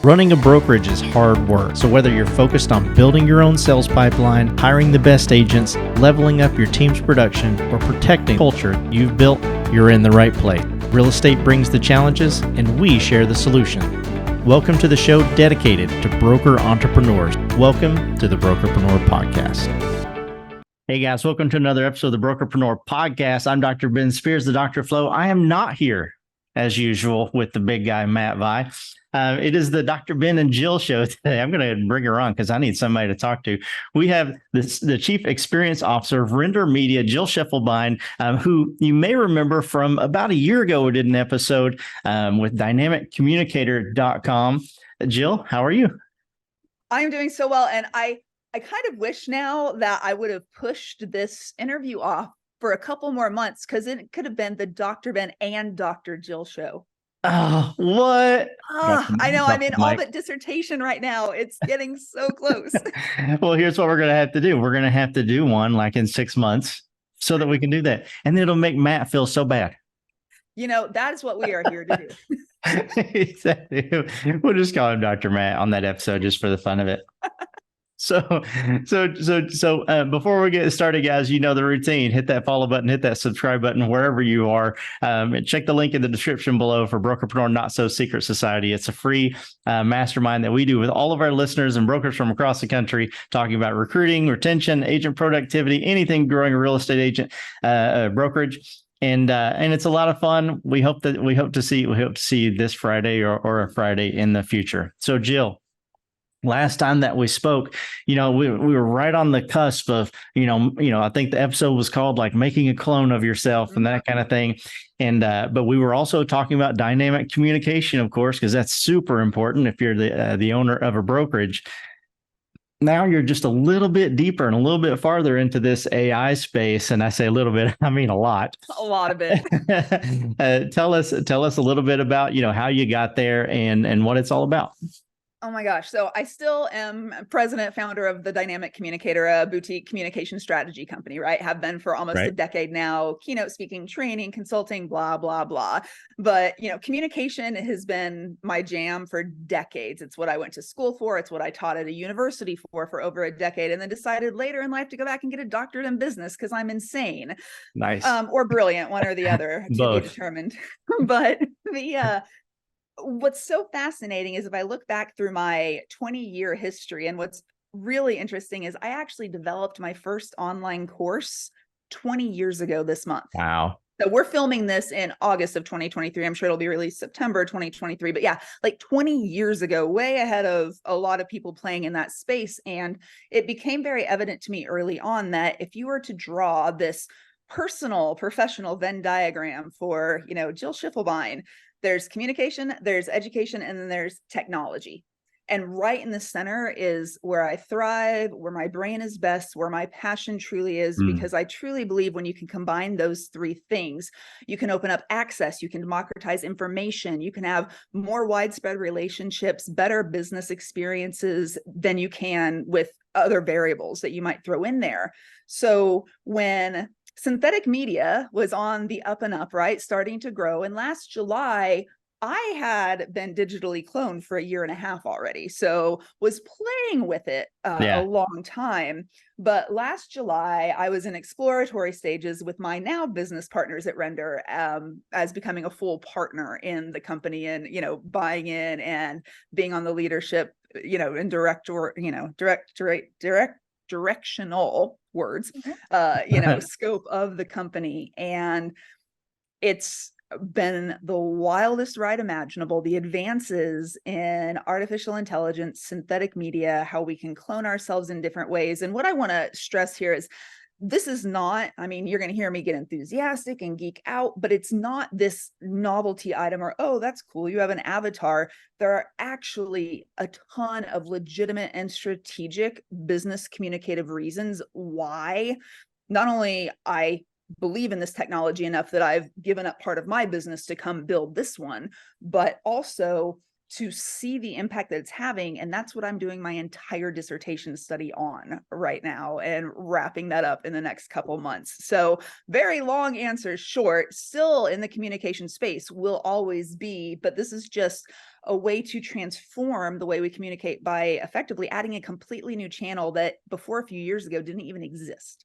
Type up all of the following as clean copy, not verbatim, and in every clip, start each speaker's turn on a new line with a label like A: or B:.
A: Running a brokerage is hard work, so whether you're focused on building your own sales pipeline, hiring the best agents, leveling up your team's production, or protecting culture you've built, you're in the right place. Real estate brings the challenges, and we share the solution. Welcome to the show dedicated to broker entrepreneurs. Welcome to the Brokerpreneur Podcast. Hey guys, welcome to another episode of the Brokerpreneur Podcast. I'm Dr. Ben Spears, the Dr. Flow. I am not here, as usual, with the big guy, Matt Vi. It is the Dr. Ben and Jill show today. I'm going to bring her on because I need somebody to talk to. We have the Chief Experience Officer of Render Media, Jill Schiefelbein, who you may remember from about a year ago. We did an episode with dynamiccommunicator.com. Jill, how are you?
B: I'm doing so well. And I kind of wish now that I would have pushed this interview off for a couple more months, because it could have been the Dr. Ben and Dr. Jill show.
A: Oh, what?
B: I know. I'm in all but dissertation right now. It's getting so close.
A: Well, here's what we're going to have to do. We're going to have to do one like in 6 months so that we can do that. And then it'll make Matt feel so bad.
B: You know, that is what we are here to do.
A: Exactly. We'll just call him Dr. Matt on that episode just for the fun of it. So before we get started, guys, you know the routine. Hit that follow button, hit that subscribe button wherever you are. And check the link in the description below for Brokerpreneur Not So Secret Society. It's a free mastermind that we do with all of our listeners and brokers from across the country, talking about recruiting, retention, agent productivity, anything growing a real estate agent brokerage. And it's a lot of fun. We hope to see you this Friday or a Friday in the future. So Jill, last time that we spoke, we were right on the cusp of, I think the episode was called like making a clone of yourself and that kind of thing. And, but we were also talking about dynamic communication, of course, because that's super important if you're the owner of a brokerage. Now you're just a little bit deeper and a little bit farther into this AI space. And I say a little bit, I mean a lot.
B: A lot of it.
A: Tell us a little bit about, how you got there and what it's all about.
B: Oh my gosh. So I still am president, founder of the Dynamic Communicator, a boutique communication strategy company, right? Have been for almost a decade now, keynote speaking, training, consulting, blah, blah, blah. But, communication has been my jam for decades. It's what I went to school for. It's what I taught at a university for over a decade, and then decided later in life to go back and get a doctorate in business because I'm insane.
A: Nice.
B: Or brilliant, one or the other, to be determined. But what's so fascinating is if I look back through my 20-year history, and what's really interesting is I actually developed my first online course 20 years ago this month.
A: Wow.
B: So we're filming this in August of 2023. I'm sure it'll be released September 2023. But yeah, like 20 years ago, way ahead of a lot of people playing in that space. And it became very evident to me early on that if you were to draw this personal, professional Venn diagram for, Jill Schiefelbein, there's communication, there's education, and then there's technology. And right in the center is where I thrive, where my brain is best, where my passion truly is, because I truly believe when you can combine those three things, you can open up access, you can democratize information, you can have more widespread relationships, better business experiences than you can with other variables that you might throw in there. So when synthetic media was on the up and up, right? Starting to grow. And last July, I had been digitally cloned for 1.5 years already. So was playing with it a long time. But last July, I was in exploratory stages with my now business partners at Render as becoming a full partner in the company and, buying in and being on the leadership, and directional words, scope of the company. And it's been the wildest ride imaginable. The advances in artificial intelligence, synthetic media, how we can clone ourselves in different ways. And what I want to stress here is this is not, you're going to hear me get enthusiastic and geek out, but it's not this novelty item or, oh, that's cool, you have an avatar. There are actually a ton of legitimate and strategic business communicative reasons why not only I believe in this technology enough that I've given up part of my business to come build this one, but also to see the impact that it's having. And that's what I'm doing my entire dissertation study on right now and wrapping that up in the next couple months. So very long answer short, still in the communication space will always be, but this is just a way to transform the way we communicate by effectively adding a completely new channel that before a few years ago didn't even exist.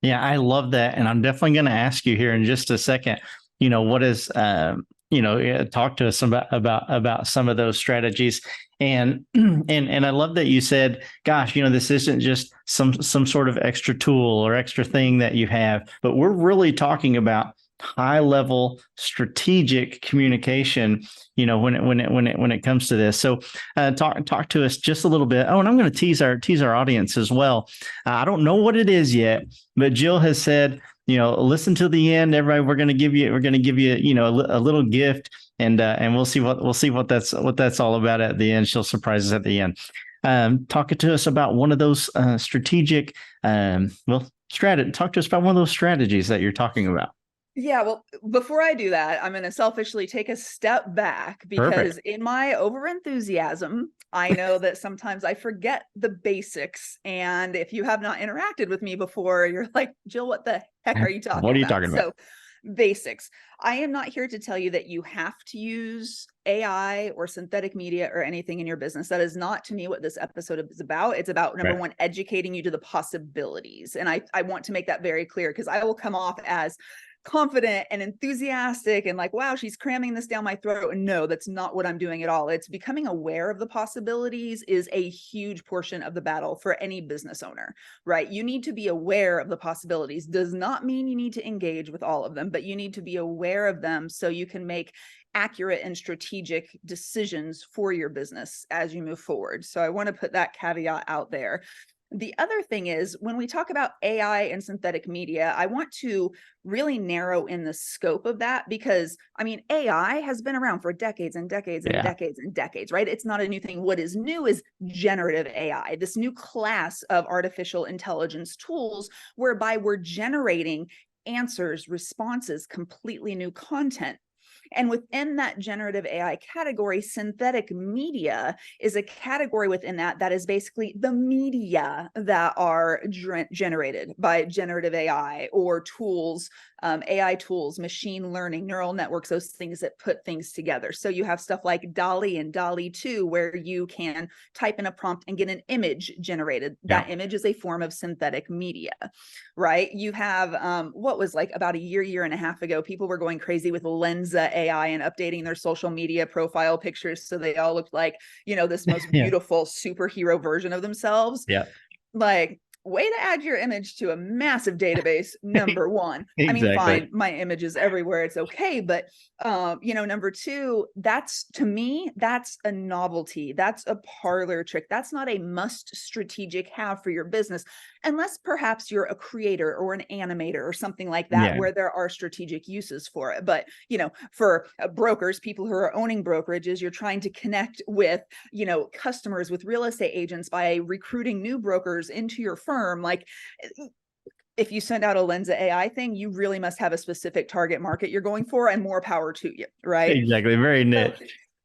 A: Yeah, I love that. And I'm definitely going to ask you here in just a second, what is, talk to us about some of those strategies. And, and I love that you said, gosh, this isn't just some sort of extra tool or extra thing that you have, but we're really talking about high level strategic communication, when it comes to this. So talk to us just a little bit. Oh, and I'm going to tease our audience as well. I don't know what it is yet, but Jill has said, listen to the end, everybody. We're going to give you, a little gift, and we'll see what that's all about at the end. She'll surprise us at the end. Talk to us about one of those strategic, talk to us about one of those strategies that you're talking about.
B: Yeah, well, before I do that, I'm going to selfishly take a step back because
A: Perfect.
B: in my overenthusiasm, I know that sometimes I forget the basics. And if you have not interacted with me before, you're like, Jill, what the heck are you talking about?
A: What are you talking about?
B: So basics. I am not here to tell you that you have to use AI or synthetic media or anything in your business. That is not, to me, what this episode is about. It's about, number one, educating you to the possibilities. And I want to make that very clear because I will come off as confident and enthusiastic and like, wow, she's cramming this down my throat. And no, that's not what I'm doing at all. It's becoming aware of the possibilities is a huge portion of the battle for any business owner, right? You need to be aware of the possibilities. Does not mean you need to engage with all of them, but you need to be aware of them so you can make accurate and strategic decisions for your business as you move forward. So I want to put that caveat out there. The other thing is when we talk about AI and synthetic media, I want to really narrow in the scope of that because, AI has been around for decades and decades and decades and decades, right? It's not a new thing. What is new is generative AI, this new class of artificial intelligence tools whereby we're generating answers, responses, completely new content. And within that generative AI category, synthetic media is a category within that is basically the media that are generated by generative AI or tools, AI tools, machine learning, neural networks, those things that put things together. So you have stuff like DALL-E and DALL-E 2, where you can type in a prompt and get an image generated. That image is a form of synthetic media, right? You have what was like about a year and a half ago, people were going crazy with Lensa AI and updating their social media profile pictures so they all looked like, this most beautiful superhero version of themselves.
A: Yeah.
B: Like, way to add your image to a massive database, number one.
A: Exactly.
B: Fine, my image is everywhere, it's okay. But, number two, to me, that's a novelty. That's a parlor trick. That's not a must strategic have for your business, unless perhaps you're a creator or an animator or something like that, where there are strategic uses for it. But, for brokers, people who are owning brokerages, you're trying to connect with, customers, with real estate agents by recruiting new brokers into your firm. Like, if you send out a Lensa AI thing, you really must have a specific target market you're going for, and more power to you, right?
A: Exactly. Very niche.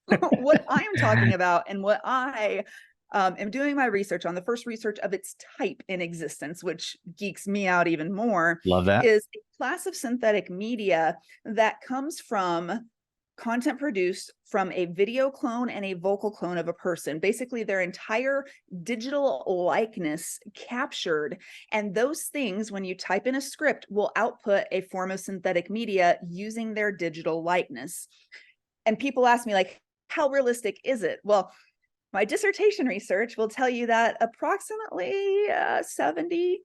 B: What I am talking about and what I am doing my research on, the first research of its type in existence, which geeks me out even more,
A: Love that,
B: is a class of synthetic media that comes from content produced from a video clone and a vocal clone of a person, basically their entire digital likeness captured. And those things, when you type in a script, will output a form of synthetic media using their digital likeness. And people ask me, like, how realistic is it? Well, my dissertation research will tell you that approximately 70%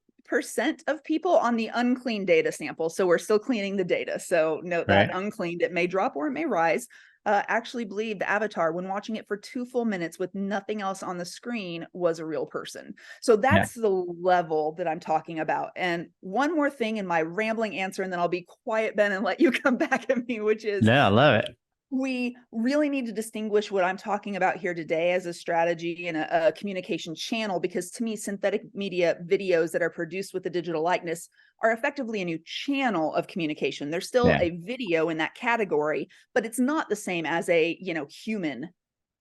B: of people on the unclean data sample, so we're still cleaning the data, so note that uncleaned, it may drop or it may rise, actually believe the avatar, when watching it for 2 full minutes with nothing else on the screen, was a real person. So that's the level that I'm talking about. And one more thing in my rambling answer, and then I'll be quiet, Ben, and let you come back at me, which is,
A: I love it.
B: We really need to distinguish what I'm talking about here today as a strategy and a communication channel, because to me, synthetic media videos that are produced with the digital likeness are effectively a new channel of communication. There's still a video in that category, but it's not the same as a, human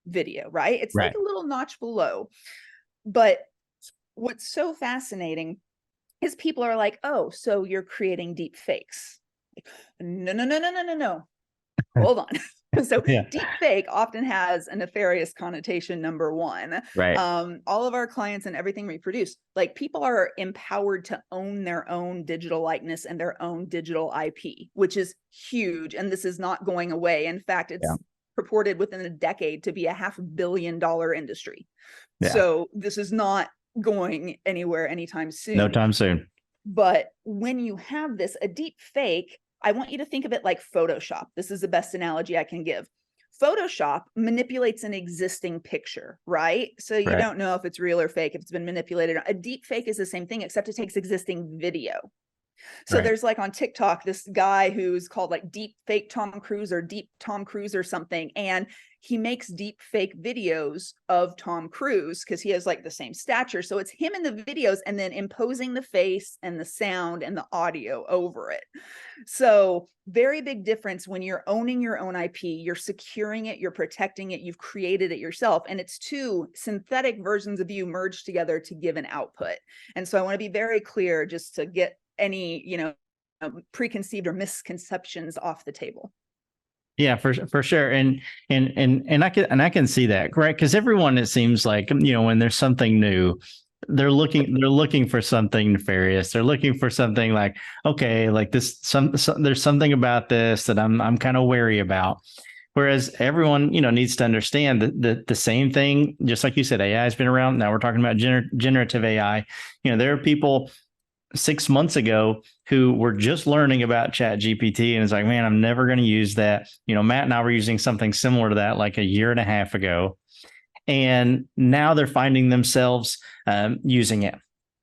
B: video, right? It's
A: Right.
B: like a little notch below. But what's so fascinating is people are like, oh, so you're creating deep fakes. No, no, no, no, no, no, no. Hold on. So
A: Yeah.
B: deep fake often has a nefarious connotation, number one.
A: Right.
B: All of our clients and everything we produce, like people are empowered to own their own digital likeness and their own digital IP, which is huge. And this is not going away. In fact, it's purported within a decade to be a $500 million industry.
A: Yeah.
B: So this is not going anywhere anytime soon.
A: No time soon.
B: But when you have this, a deep fake, I want you to think of it like Photoshop. This is the best analogy I can give. Photoshop manipulates an existing picture, right? So you don't know if it's real or fake, if it's been manipulated. A deep fake is the same thing, except it takes existing video. So there's like on TikTok, this guy who's called like deep fake Tom Cruise or deep Tom Cruise or something. And he makes deep fake videos of Tom Cruise because he has like the same stature. So it's him in the videos and then imposing the face and the sound and the audio over it. So very big difference when you're owning your own IP, you're securing it, you're protecting it, you've created it yourself. And it's two synthetic versions of you merged together to give an output. And so I want to be very clear just to get any, preconceived or misconceptions off the table.
A: Yeah, for sure. And I can see that, correct? Because everyone, it seems like, when there's something new, they're looking for something nefarious. They're looking for something like, okay, like this, there's something about this that I'm kind of wary about. Whereas everyone, needs to understand that the same thing, just like you said, AI has been around. Now we're talking about generative AI. There are people 6 months ago who were just learning about Chat GPT, and it's like, man, I'm never going to use that. Matt and I were using something similar to that like a year and a half ago, and now they're finding themselves using it.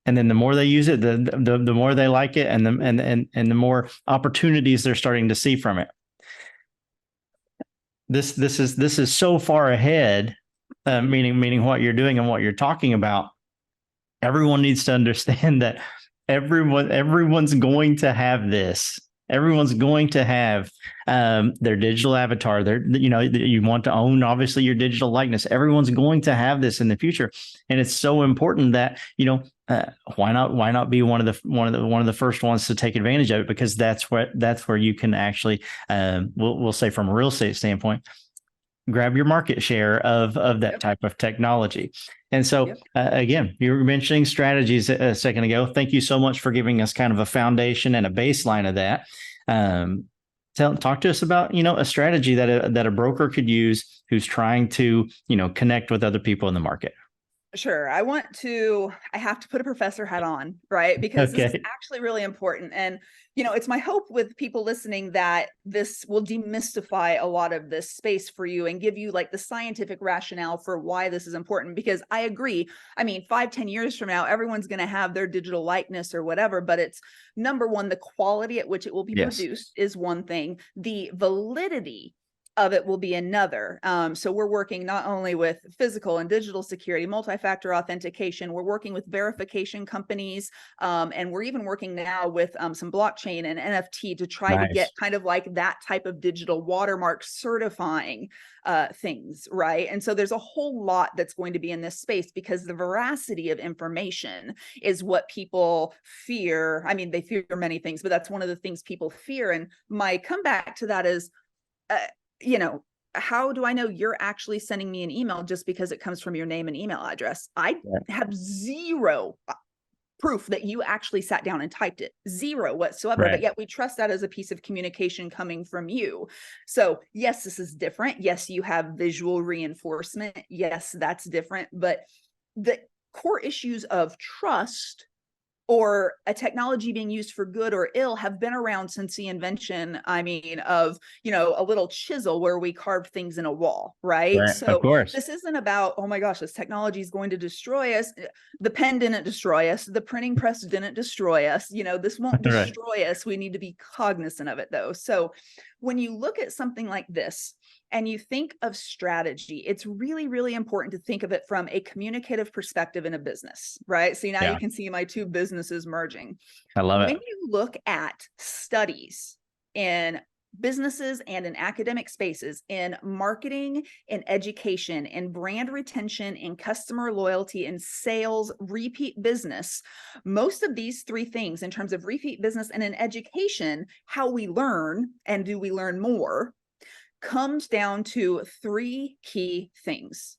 A: And then the more they use it, the more they like it, and the more opportunities they're starting to see from it. This is so far ahead, meaning what you're doing and what you're talking about. Everyone needs to understand that everyone's going to have this. Everyone's going to have their digital avatar. You want to own, obviously, your digital likeness. Everyone's going to have this in the future, and it's so important that why not be one of the first ones to take advantage of it, because that's where you can actually we'll say from a real estate standpoint, grab your market share of that type of technology. And so, again, you were mentioning strategies a second ago. Thank you so much for giving us kind of a foundation and a baseline of that. Talk to us about, a strategy that a broker could use who's trying to, connect with other people in the market.
B: Sure. I have to put a professor hat on, right? Because this is actually really important. And, it's my hope with people listening that this will demystify a lot of this space for you and give you like the scientific rationale for why this is important. Because I agree. I mean, 5-10 years from now, everyone's going to have their digital likeness or whatever, but it's number one, the quality at which it will be produced is one thing. The validity of it will be another. So we're working not only with physical and digital security, multi-factor authentication, we're working with verification companies, and we're even working now with some blockchain and NFT to try to get kind of like that type of digital watermark certifying things, right? And so there's a whole lot that's going to be in this space because the veracity of information is what people fear. I mean, they fear many things, but that's one of the things people fear. And my comeback to that is, how do I know you're actually sending me an email just because it comes from your name and email address? I have zero proof that you actually sat down and typed it, zero whatsoever. But yet we trust that as a piece of communication coming from you. So yes, this is different. Yes, you have visual reinforcement. Yes, that's different. But the core issues of trust or a technology being used for good or ill have been around since the invention, of, a little chisel where we carved things in a wall, right? So
A: of course,
B: this isn't about, oh my gosh, this technology is going to destroy us. The pen didn't destroy us. The printing press didn't destroy us. This won't destroy us. We need to be cognizant of it though. So when you look at something like this, and you think of strategy, it's really, really important to think of it from a communicative perspective in a business, right? So now you can see my two businesses merging.
A: I love it.
B: When you look at studies in businesses and in academic spaces, in marketing, in education, in brand retention, in customer loyalty, in sales, repeat business. Most of these three things in terms of repeat business and in education, how we learn and do we learn more, comes down to three key things: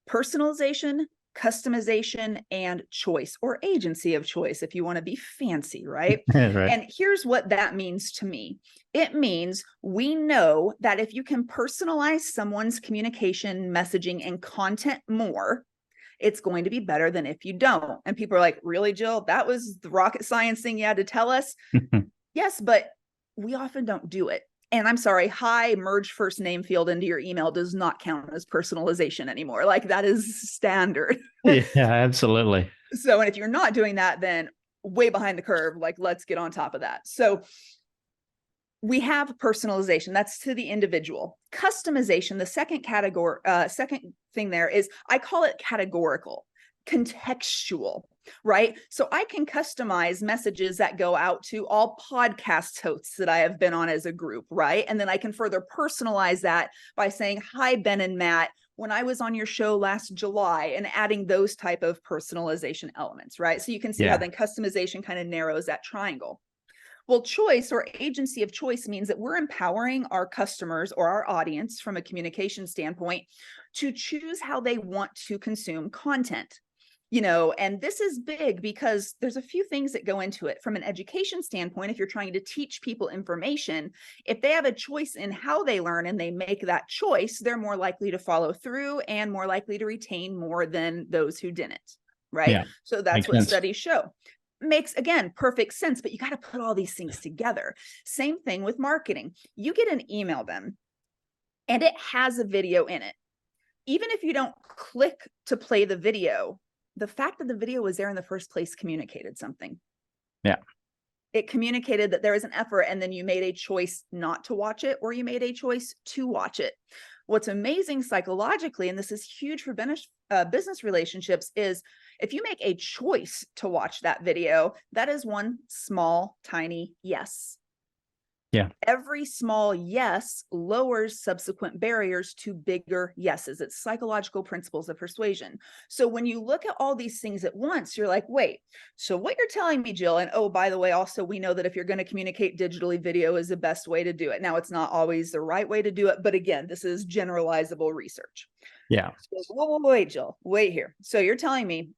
B: personalization, customization, and choice, or agency of choice, if you want to be fancy, right?
A: Right.
B: And here's what that means to me. It means we know that if you can personalize someone's communication, messaging, and content more, it's going to be better than if you don't. And people are like, really, Jill? That was the rocket science thing you had to tell us? Yes, but we often don't do it. And I'm sorry, hi, merge first name field into your email does not count as personalization anymore. Like, that is standard.
A: Yeah, absolutely.
B: So, and if you're not doing that, then way behind the curve, like, let's get on top of that. So we have personalization, that's to the individual. Customization, the second category, second thing there is, I call it categorical, contextual, right? So I can customize messages that go out to all podcast hosts that I have been on as a group, right? And then I can further personalize that by saying, hi, Ben and Matt, when I was on your show last July, and adding those type of personalization elements, right? So you can see how then customization kind of narrows that triangle. Well, choice, or agency of choice, means that we're empowering our customers or our audience from a communication standpoint to choose how they want to consume content. And this is big because there's a few things that go into it. From an education standpoint, if you're trying to teach people information, if they have a choice in how they learn and they make that choice, they're more likely to follow through and more likely to retain more than those who didn't, right?
A: Yeah,
B: so that's
A: makes
B: what
A: sense.
B: studies show. Makes, again, perfect sense, but you got to put all these things together. Same thing with marketing. You get an email then, and it has a video in it. Even if you don't click to play the video, the fact that the video was there in the first place communicated something.
A: Yeah.
B: It communicated that there was an effort, and then you made a choice not to watch it, or you made a choice to watch it. What's amazing psychologically, and this is huge for business relationships, is if you make a choice to watch that video, that is one small, tiny yes.
A: Yeah.
B: Every small yes lowers subsequent barriers to bigger yeses. It's psychological principles of persuasion. So when you look at all these things at once, you're like, wait, so what you're telling me, Jill, and oh, by the way, also, we know that if you're going to communicate digitally, video is the best way to do it. Now, it's not always the right way to do it, but again, this is generalizable research.
A: Yeah.
B: So, whoa, wait, Jill, wait here. So you're telling me,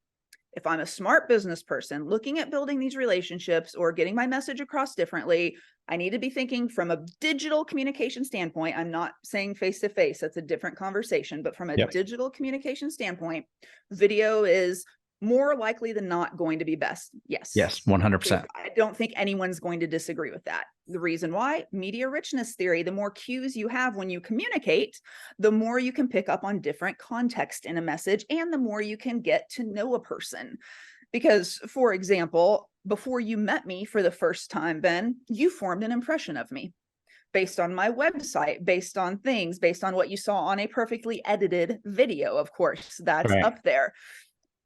B: if I'm a smart business person looking at building these relationships or getting my message across differently, I need to be thinking from a digital communication standpoint. I'm not saying face-to-face, that's a different conversation, but from a digital communication standpoint, video is more likely than not going to be best. Yes.
A: Yes, 100%.
B: I don't think anyone's going to disagree with that. The reason why, media richness theory, the more cues you have when you communicate, the more you can pick up on different context in a message, and the more you can get to know a person. Because, for example, before you met me for the first time, Ben, you formed an impression of me based on my website, based on things, based on what you saw on a perfectly edited video. Of course, that's up there.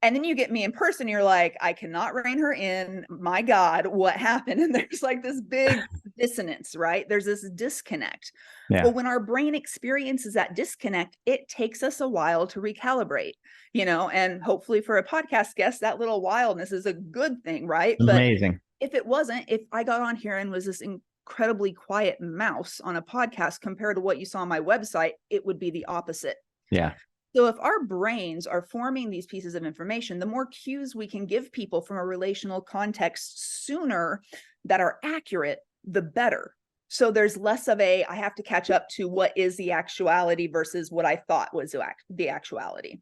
B: And then you get me in person, you're like, I cannot rein her in. My God, what happened? And there's like this big dissonance, right? There's this disconnect.
A: Yeah.
B: Well, when our brain experiences that disconnect, it takes us a while to recalibrate, and hopefully for a podcast guest, that little wildness is a good thing, right?
A: Amazing.
B: But if it wasn't, if I got on here and was this incredibly quiet mouse on a podcast compared to what you saw on my website, it would be the opposite.
A: Yeah.
B: So if our brains are forming these pieces of information, the more cues we can give people from a relational context sooner that are accurate, the better. So there's less of I have to catch up to what is the actuality versus what I thought was the actuality.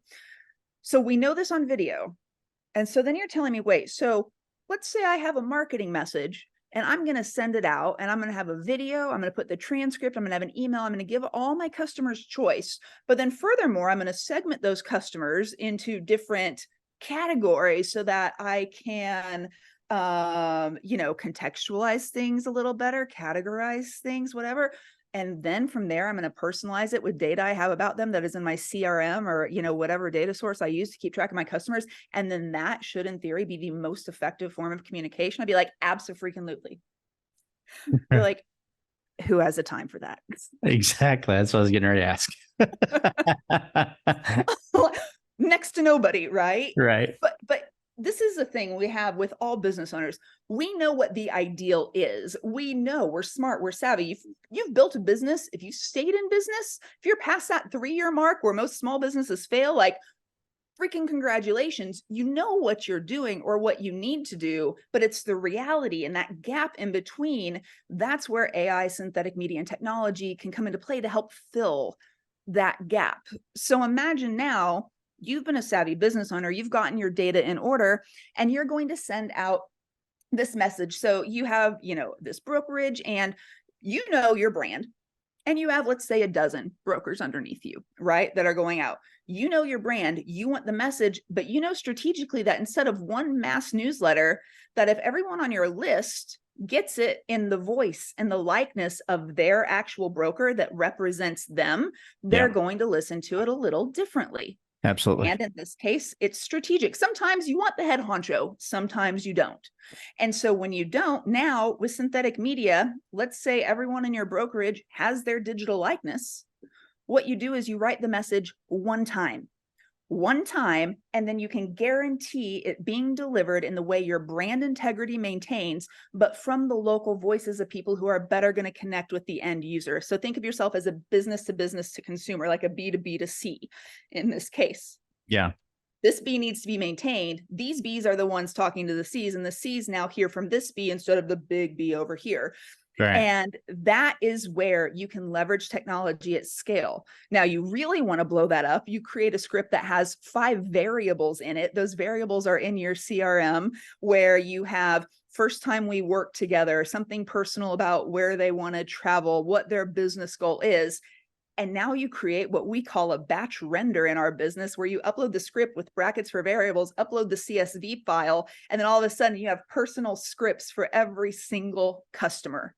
B: So we know this on video. And so then you're telling me, wait, so let's say I have a marketing message and I'm going to send it out, and I'm going to have a video, I'm going to put the transcript, I'm going to have an email, I'm going to give all my customers choice. But then furthermore, I'm going to segment those customers into different categories so that I can, contextualize things a little better, categorize things, whatever. And then from there, I'm going to personalize it with data I have about them that is in my CRM or, whatever data source I use to keep track of my customers. And then that should, in theory, be the most effective form of communication. I'd be like, abso-freaking-lutely. You're like, Who has the time for that?
A: Exactly. That's what I was getting ready to ask.
B: Next to nobody, right?
A: Right.
B: But this is the thing we have with all business owners. We know what the ideal is. We know we're smart, we're savvy. You've built a business. If you stayed in business, if you're past that 3-year mark where most small businesses fail, like freaking congratulations, you know what you're doing or what you need to do, but it's the reality and that gap in between. That's where AI, synthetic media, and technology can come into play to help fill that gap. So imagine now you've been a savvy business owner, you've gotten your data in order, and you're going to send out this message. So you have, this brokerage and your brand. And you have, let's say, a dozen brokers underneath you, right, that are going out. Your brand, you want the message, but strategically that instead of one mass newsletter, that if everyone on your list gets it in the voice and the likeness of their actual broker that represents them, they're going to listen to it a little differently.
A: Absolutely.
B: And in this case, it's strategic. Sometimes you want the head honcho, sometimes you don't. And so when you don't, now with synthetic media, let's say everyone in your brokerage has their digital likeness. What you do is you write the message one time, and then you can guarantee it being delivered in the way your brand integrity maintains, but from the local voices of people who are better going to connect with the end user. So think of yourself as a business to consumer, like a B2B to C in this case.
A: Yeah.
B: This B needs to be maintained. These Bs are the ones talking to the Cs, and the Cs now hear from this B instead of the big B over here.
A: Right.
B: And that is where you can leverage technology at scale. Now, you really want to blow that up. You create a script that has 5 variables in it. Those variables are in your CRM, where you have first time we work together, something personal about where they want to travel, what their business goal is. And now you create what we call a batch render in our business, where you upload the script with brackets for variables, upload the CSV file, and then all of a sudden you have personal scripts for every single customer.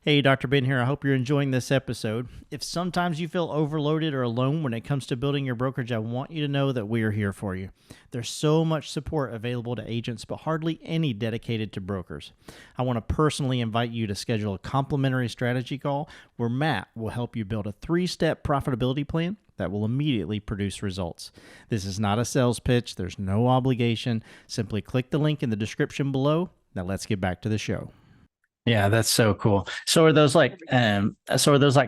C: Hey, Dr. Ben here. I hope you're enjoying this episode. If sometimes you feel overloaded or alone when it comes to building your brokerage, I want you to know that we are here for you. There's so much support available to agents, but hardly any dedicated to brokers. I want to personally invite you to schedule a complimentary strategy call where Matt will help you build a 3-step profitability plan that will immediately produce results. This is not a sales pitch. There's no obligation. Simply click the link in the description below. Now let's get back to the show.
A: Yeah, that's so cool. So are those like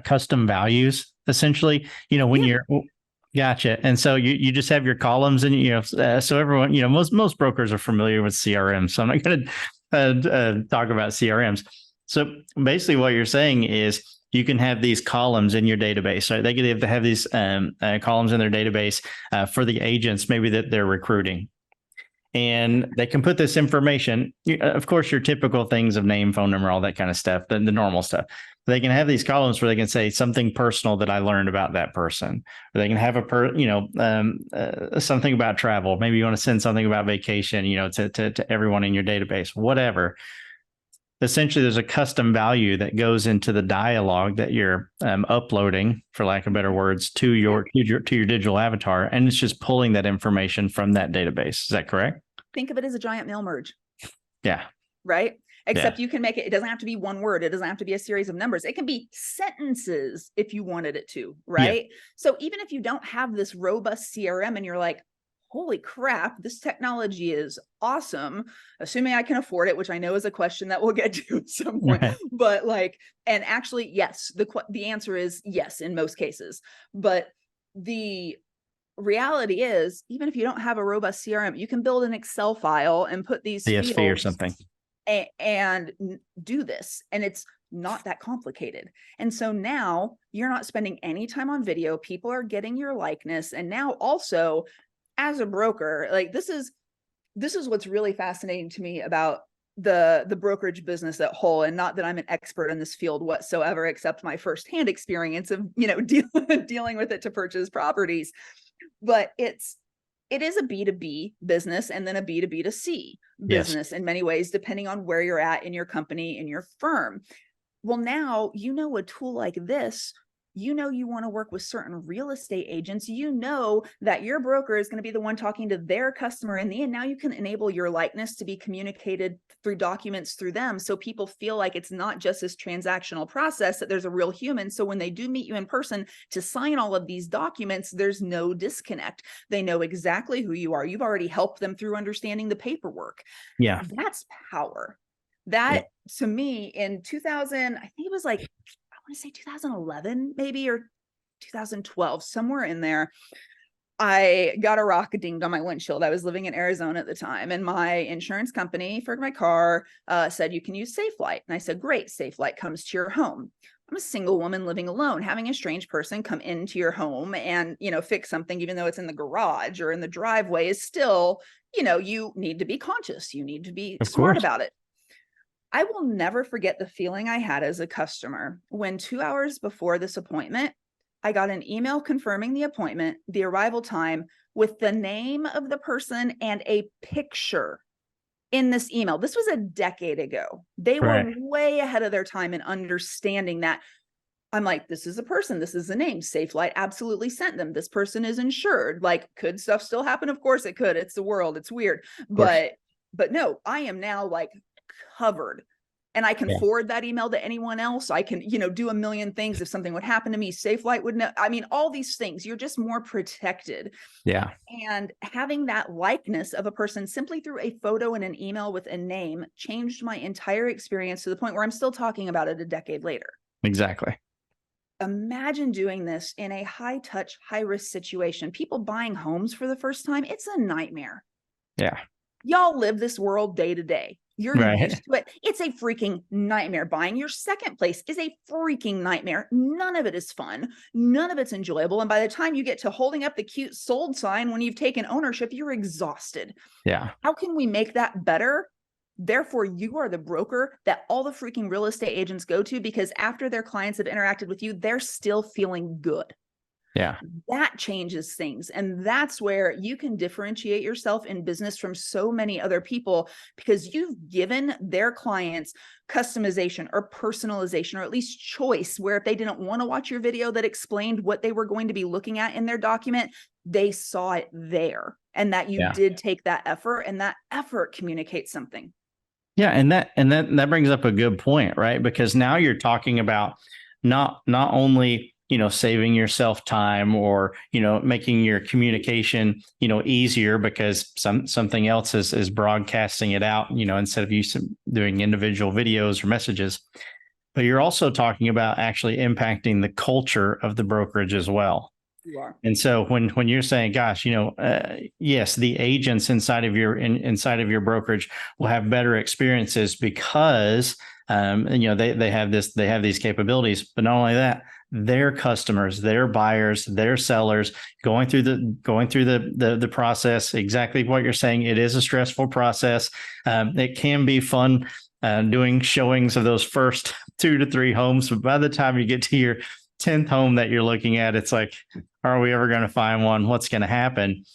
A: custom values essentially, when you're gotcha. And so you just have your columns and, so everyone, most brokers are familiar with CRM. So I'm not going to talk about CRMs. So basically what you're saying is you can have these columns in your database, right? They have to have these columns in their database for the agents, maybe that they're recruiting. And they can put this information, of course, your typical things of name, phone number, all that kind of stuff, the normal stuff. They can have these columns where they can say something personal that I learned about that person. Or they can have something about travel. Maybe you want to send something about vacation, to everyone in your database, whatever. Essentially, there's a custom value that goes into the dialogue that you're uploading, for lack of better words, to your digital avatar, and it's just pulling that information from that database. Is that correct?
B: Think of it as a giant mail merge.
A: Yeah.
B: Right? Except you can make it doesn't have to be one word. It doesn't have to be a series of numbers. It can be sentences if you wanted it to, right? Yeah. So even if you don't have this robust CRM and you're like, holy crap, this technology is awesome, assuming I can afford it, which I know is a question that we'll get to at some point. Right. But and actually, yes, the answer is yes in most cases. But the reality is, even if you don't have a robust CRM, you can build an Excel file and put these
A: CSV
B: fields
A: or something
B: and do this. And it's not that complicated. And so now you're not spending any time on video. People are getting your likeness. And now also, as a broker, this is what's really fascinating to me about the brokerage business at whole. And not that I'm an expert in this field whatsoever, except my firsthand experience of, dealing with it to purchase properties. But it is a B2B business and then a B2B to C business in many ways, depending on where you're at in your company, in your firm. Well, now, a tool like this You know, you want to work with certain real estate agents. You know that your broker is going to be the one talking to their customer in the end. Now you can enable your likeness to be communicated through documents through them. So people feel like it's not just this transactional process, that there's a real human. So when they do meet you in person to sign all of these documents, there's no disconnect. They know exactly who you are. You've already helped them through understanding the paperwork.
A: Yeah.
B: That's power. That to me in 2000, I think it was like, I want to say 2011 maybe, or 2012, somewhere in there, I got a rock dinged on my windshield. I was living in Arizona at the time, and my insurance company for my car said, you can use SafeLight. And I said, great, SafeLight comes to your home. I'm a single woman living alone. Having a strange person come into your home and, you know, fix something, even though it's in the garage or in the driveway, is still, you know, you need to be conscious. You need to be smart about it. I will never forget the feeling I had as a customer when 2 hours before this appointment, I got an email confirming the appointment, the arrival time, with the name of the person and a picture in this email. This was a decade ago. They were way ahead of their time in understanding that. I'm like, this is a person, this is a name. SafeLight absolutely sent them. This person is insured. Like, could stuff still happen? Of course it could. It's the world. It's weird. But no, I am now like covered, and I can forward that email to anyone else. I can, you know, do a million things. If something would happen to me, SafeLight would know. I mean, all these things, you're just more protected.
A: Yeah.
B: And having that likeness of a person simply through a photo and an email with a name changed my entire experience to the point where I'm still talking about it a decade later.
A: Exactly.
B: Imagine doing this in a high touch, high risk situation. People buying homes for the first time, it's a nightmare.
A: Yeah.
B: Y'all live this world day to day. You're used to it. It's a freaking nightmare. Buying your second place is a freaking nightmare. None of it is fun. None of it's enjoyable. And by the time you get to holding up the cute sold sign when you've taken ownership, you're exhausted.
A: Yeah.
B: How can we make that better? Therefore, you are the broker that all the freaking real estate agents go to, because after their clients have interacted with you, they're still feeling good.
A: Yeah.
B: That changes things. And that's where you can differentiate yourself in business from so many other people, because you've given their clients customization or personalization, or at least choice, where if they didn't want to watch your video that explained what they were going to be looking at in their document, they saw it there, and that you did take that effort, and that effort communicates something.
A: Yeah. And that brings up a good point, right? Because now you're talking about not only, you know, saving yourself time, or, you know, making your communication, you know, easier because something else is broadcasting it out, you know, instead of you doing individual videos or messages. But you're also talking about actually impacting the culture of the brokerage as well.
B: You are.
A: And so when you're saying, gosh, you know, yes, the agents inside of your brokerage will have better experiences because, you know, they have these capabilities, but not only that, their customers, their buyers, their sellers going through the process. Exactly what you're saying. It is a stressful process. It can be fun doing showings of those first 2 to 3 homes, but by the time you get to your 10th home that you're looking at, it's like, are we ever going to find one? What's going to happen?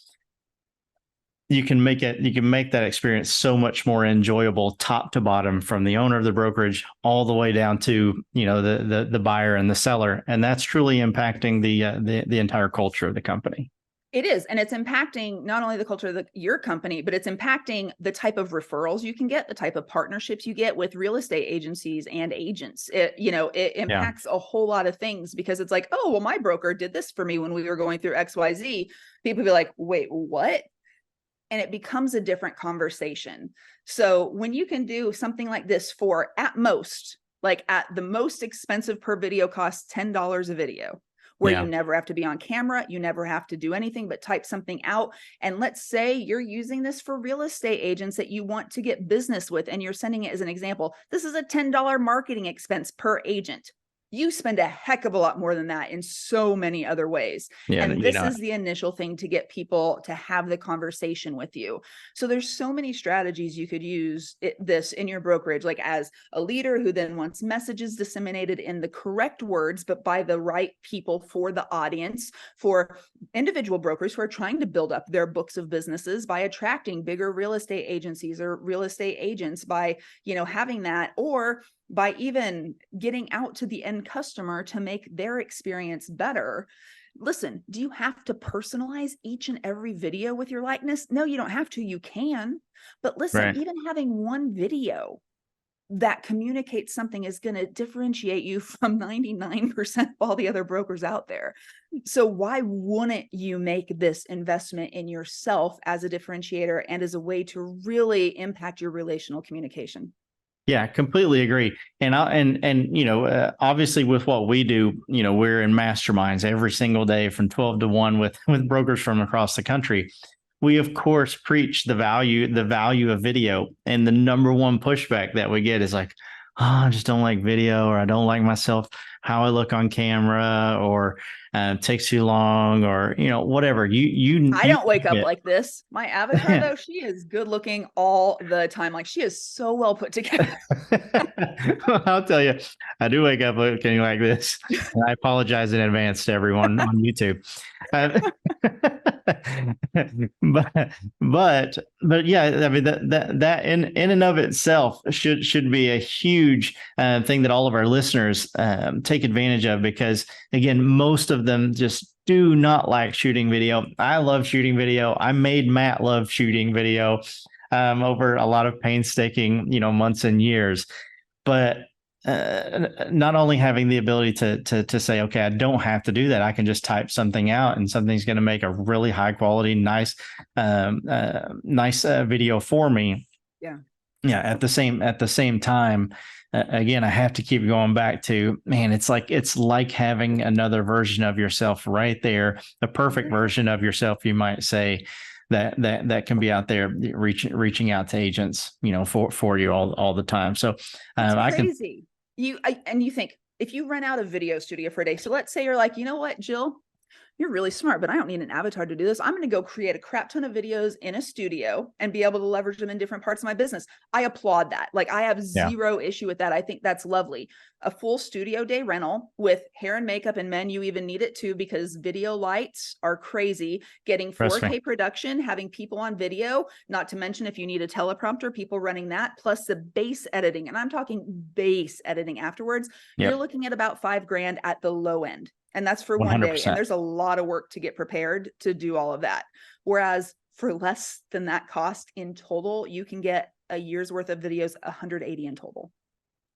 A: You can make that experience so much more enjoyable, top to bottom, from the owner of the brokerage all the way down to, you know, the buyer and the seller. And that's truly impacting the entire culture of the company.
B: It is. And it's impacting not only the culture of your company, but it's impacting the type of referrals you can get, the type of partnerships you get with real estate agencies and agents. It impacts a whole lot of things, because it's like, oh, well, my broker did this for me when we were going through XYZ. People be like, wait, what? And it becomes a different conversation. So when you can do something like this for, at most, like at the most expensive per video costs $10 a video, where you never have to be on camera, you never have to do anything but type something out. And let's say you're using this for real estate agents that you want to get business with, and you're sending it as an example. This is a $10 marketing expense per agent. You spend a heck of a lot more than that in so many other ways. And this is the initial thing to get people to have the conversation with you. So there's so many strategies you could use this in your brokerage, like as a leader who then wants messages disseminated in the correct words, but by the right people for the audience, for individual brokers who are trying to build up their books of businesses by attracting bigger real estate agencies or real estate agents by, you know, having that, or by even getting out to the end customer to make their experience better. Listen, do you have to personalize each and every video with your likeness? No, you don't have to. You can. But listen,
A: Right.
B: even having one video that communicates something is going to differentiate you from 99% of all the other brokers out there. So why wouldn't you make this investment in yourself as a differentiator and as a way to really impact your relational communication?
A: Yeah, completely agree. And obviously with what we do, we're in masterminds every single day from 12 to 1 with brokers from across the country. We of course preach the value of video, and the number one pushback that we get is like, oh, I just don't like video, or I don't like myself, how I look on camera, or it takes too long, or whatever.
B: I don't wake up
A: it.
B: like this. My avatar, though, she is good looking all the time. Like, she is so well put together.
A: I'll tell you, I do wake up looking like this. And I apologize in advance to everyone on YouTube. But yeah, I mean that in and of itself should be a huge thing that all of our listeners take advantage of, because again, most of them just do not like shooting video. I love shooting video. I made Matt love shooting video over a lot of painstaking, months and years. But not only having the ability to say, okay, I don't have to do that. I can just type something out and something's going to make a really high quality, nice video for me.
B: Yeah.
A: Yeah. At the same time, again, I have to keep going back to, man, it's like having another version of yourself right there, the perfect version of yourself, you might say, that can be out there reaching out to agents, for you all the time. So
B: it's crazy. And you think, if you rent out a video studio for a day, so let's say you're like, you know what, Jill, you're really smart, but I don't need an avatar to do this. I'm going to go create a crap ton of videos in a studio and be able to leverage them in different parts of my business. I applaud that. Like, I have zero issue with that. I think that's lovely. A full studio day rental with hair and makeup, and men, you even need it too, because video lights are crazy. Getting 4K production, having people on video, not to mention if you need a teleprompter, people running that, plus the base editing. And I'm talking base editing afterwards.
A: Yep.
B: You're looking at about $5,000 at the low end. And that's for 100%. One day. And there's a lot of work to get prepared to do all of that. Whereas for less than that cost in total, you can get a year's worth of videos, 180 in total.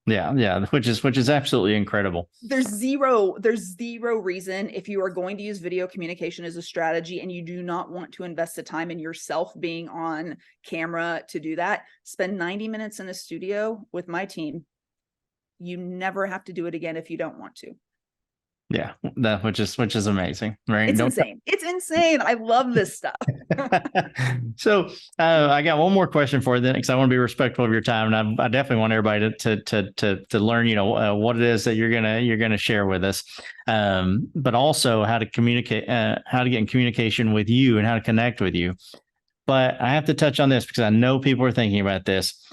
A: Yeah, which is absolutely incredible.
B: There's zero reason, if you are going to use video communication as a strategy and you do not want to invest the time in yourself being on camera to do that, spend 90 minutes in a studio with my team. You never have to do it again if you don't want to.
A: Yeah, which is amazing, right?
B: It's insane. It's insane. I love this stuff.
A: So I got one more question for you then, because I want to be respectful of your time, and I definitely want everybody to learn, what it is that you're gonna share with us, but also how to communicate, how to get in communication with you, and how to connect with you. But I have to touch on this because I know people are thinking about this.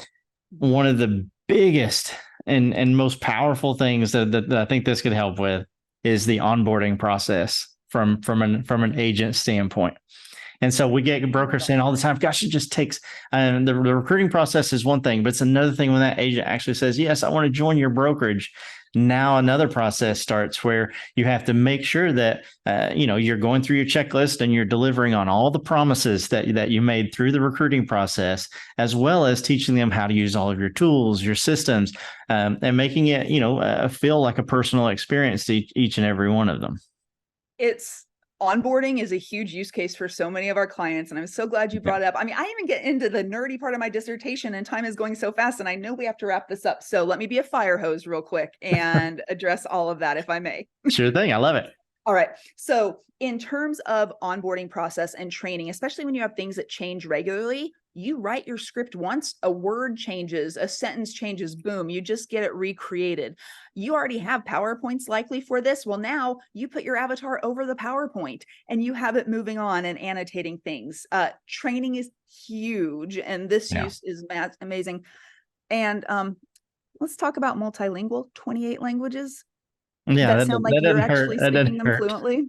A: One of the biggest and most powerful things that I think this could help with is the onboarding process from an agent standpoint. And so we get brokers saying all the time, gosh, it just takes, the recruiting process is one thing, but it's another thing when that agent actually says, yes, I want to join your brokerage. Now another process starts where you have to make sure that, you're going through your checklist and you're delivering on all the promises that you made through the recruiting process, as well as teaching them how to use all of your tools, your systems, and making it, feel like a personal experience to each and every one of them.
B: Onboarding is a huge use case for so many of our clients. And I'm so glad you brought it up. I mean, I even get into the nerdy part of my dissertation, and time is going so fast, and I know we have to wrap this up. So let me be a fire hose real quick and address all of that, if I may.
A: Sure thing. I love it.
B: All right. So in terms of onboarding process and training, especially when you have things that change regularly, you write your script once, a word changes, a sentence changes, boom, you just get it recreated. You already have PowerPoints likely for this. Well, now you put your avatar over the PowerPoint and you have it moving on and annotating things. Training is huge, and this use is amazing. And let's talk about multilingual, 28 languages.
A: Yeah,
B: that sound like you're actually speaking them fluently.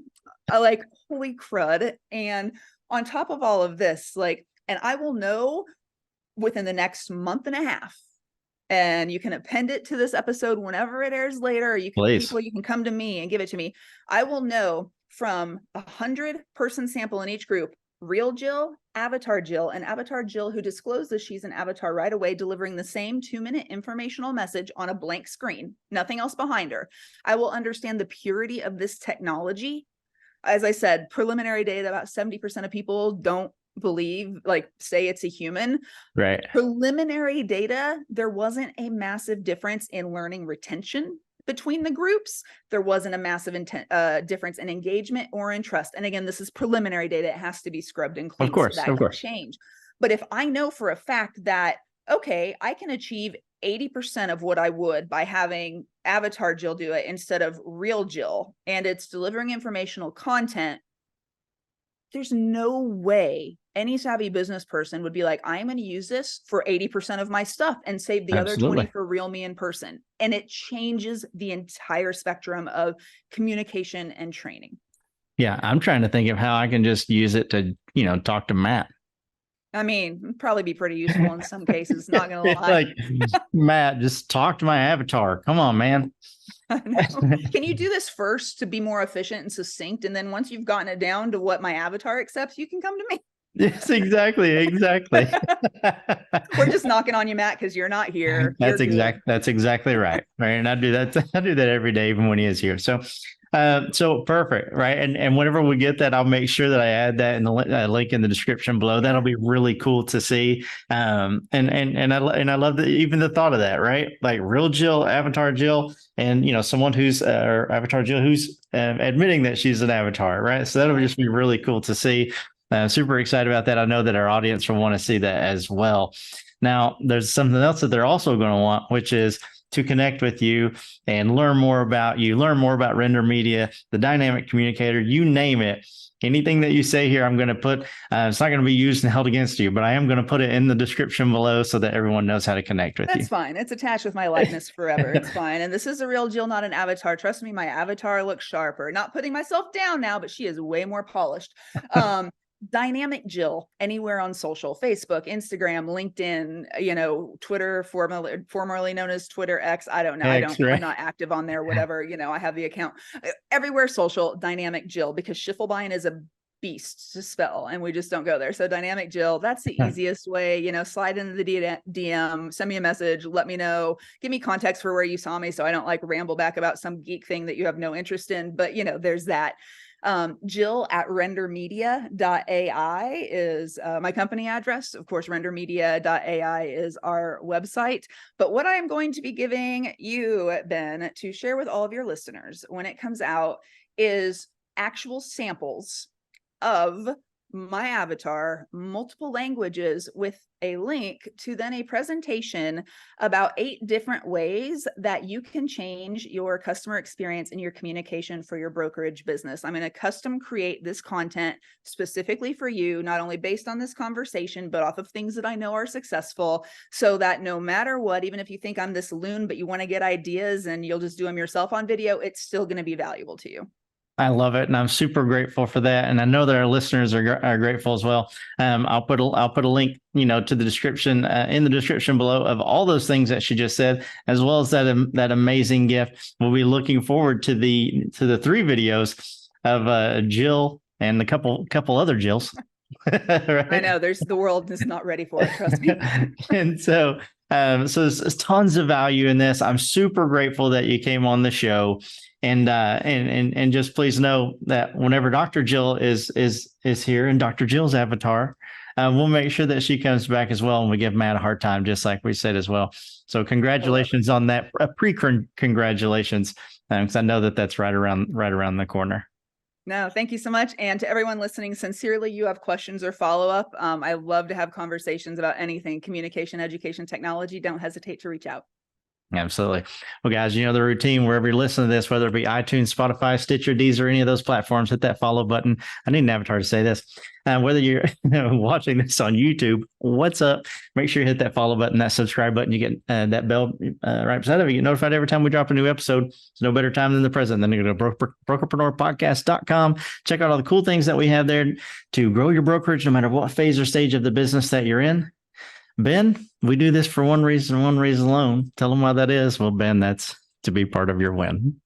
B: Like, holy crud. And on top of all of this, and I will know within the next month and a half and you can append it to this episode whenever it airs later, or you can come to me and give it to me. I will know from 100-person sample in each group, real Jill, avatar Jill, and avatar Jill who discloses she's an avatar right away, delivering the same 2-minute informational message on a blank screen, nothing else behind her. I will understand the purity of this technology. As I said, preliminary data, about 70% of people don't believe, like, say it's a human.
A: Right.
B: Preliminary data, there wasn't a massive difference in learning retention between the groups. There wasn't a massive difference in engagement or in trust. And again, this is preliminary data. It has to be scrubbed and cleaned.
A: Of course,
B: so that can change. But if I know for a fact that, okay, I can achieve 80% of what I would by having avatar Jill do it instead of real Jill, and it's delivering informational content, there's no way any savvy business person would be like, I'm going to use this for 80% of my stuff and save the other 20 for real me in person. And it changes the entire spectrum of communication and training.
A: Yeah. I'm trying to think of how I can just use it to, talk to Matt.
B: I mean, it'd probably be pretty useful in some cases, not going to lie.
A: Like, Matt, just talk to my avatar. Come on, man.
B: I know. Can you do this first to be more efficient and succinct? And then once you've gotten it down to what my avatar accepts, you can come to me.
A: Yes, exactly.
B: We're just knocking on you, Matt, because you're not here.
A: That's exactly right. Right. And I do that every day, even when he is here. So perfect. Right. And whenever we get that, I'll make sure that I add that in the link in the description below. That'll be really cool to see. And I love even the thought of that, right? Like real Jill, avatar Jill, and, someone who's or avatar Jill, who's admitting that she's an avatar. Right. So that'll just be really cool to see. Super excited about that. I know that our audience will want to see that as well. Now, there's something else that they're also going to want, which is to connect with you and learn more about you, learn more about Render Media, the Dynamic Communicator, you name it. Anything that you say here, I'm going to put, it's not going to be used and held against you, but I am going to put it in the description below so that everyone knows how to connect with you.
B: That's fine. It's attached with my likeness forever. It's fine. And this is a real Jill, not an avatar. Trust me, my avatar looks sharper. Not putting myself down now, but she is way more polished. Dynamic Jill, anywhere on social, Facebook, Instagram, LinkedIn, Twitter, formerly known as Twitter X. I don't know. I'm not active on there, whatever, I have the account everywhere, social, Dynamic Jill, because Schiefelbein is a beast to spell and we just don't go there. So Dynamic Jill, that's the easiest way, slide into the DM, send me a message, let me know, give me context for where you saw me. So I don't ramble back about some geek thing that you have no interest in, but there's that. Jill at rendermedia.ai is my company address. Of course, rendermedia.ai is our website. But what I am going to be giving you, Ben, to share with all of your listeners when it comes out is actual samples of my avatar, multiple languages, with a link to then a presentation about 8 different ways that you can change your customer experience and your communication for your brokerage business. I'm going to custom create this content specifically for you, not only based on this conversation, but off of things that I know are successful, so that no matter what, even if you think I'm this loon, but you want to get ideas and you'll just do them yourself on video, it's still going to be valuable to you.
A: I love it, and I'm super grateful for that, and I know that our listeners are grateful as well. I'll put a link, to the description in the description below of all those things that she just said, as well as that amazing gift. We'll be looking forward to the 3 videos of Jill and a couple other Jills. Right? I
B: know the world is not ready for it. Trust me.
A: And so there's tons of value in this. I'm super grateful that you came on the show. And just please know that whenever Dr. Jill is here in Dr. Jill's avatar, we'll make sure that she comes back as well, and we give Matt a hard time, just like we said as well. So congratulations on that, congratulations, because I know that that's right around the corner.
B: No, thank you so much. And to everyone listening, sincerely, you have questions or follow-up. I love to have conversations about anything, communication, education, technology. Don't hesitate to reach out.
A: Absolutely. Well, guys, the routine, wherever you're listening to this, whether it be iTunes, Spotify, Stitcher, Deezer, any of those platforms, hit that follow button. I need an avatar to say this. Whether you're watching this on YouTube, what's up? Make sure you hit that follow button, that subscribe button. You get that bell right beside it. You get notified every time we drop a new episode. There's no better time than the present. Then you go to brokerpreneurpodcast.com. Check out all the cool things that we have there to grow your brokerage, no matter what phase or stage of the business that you're in. Ben, we do this for one reason alone. Tell them why that is. Well, Ben, that's to be part of your win.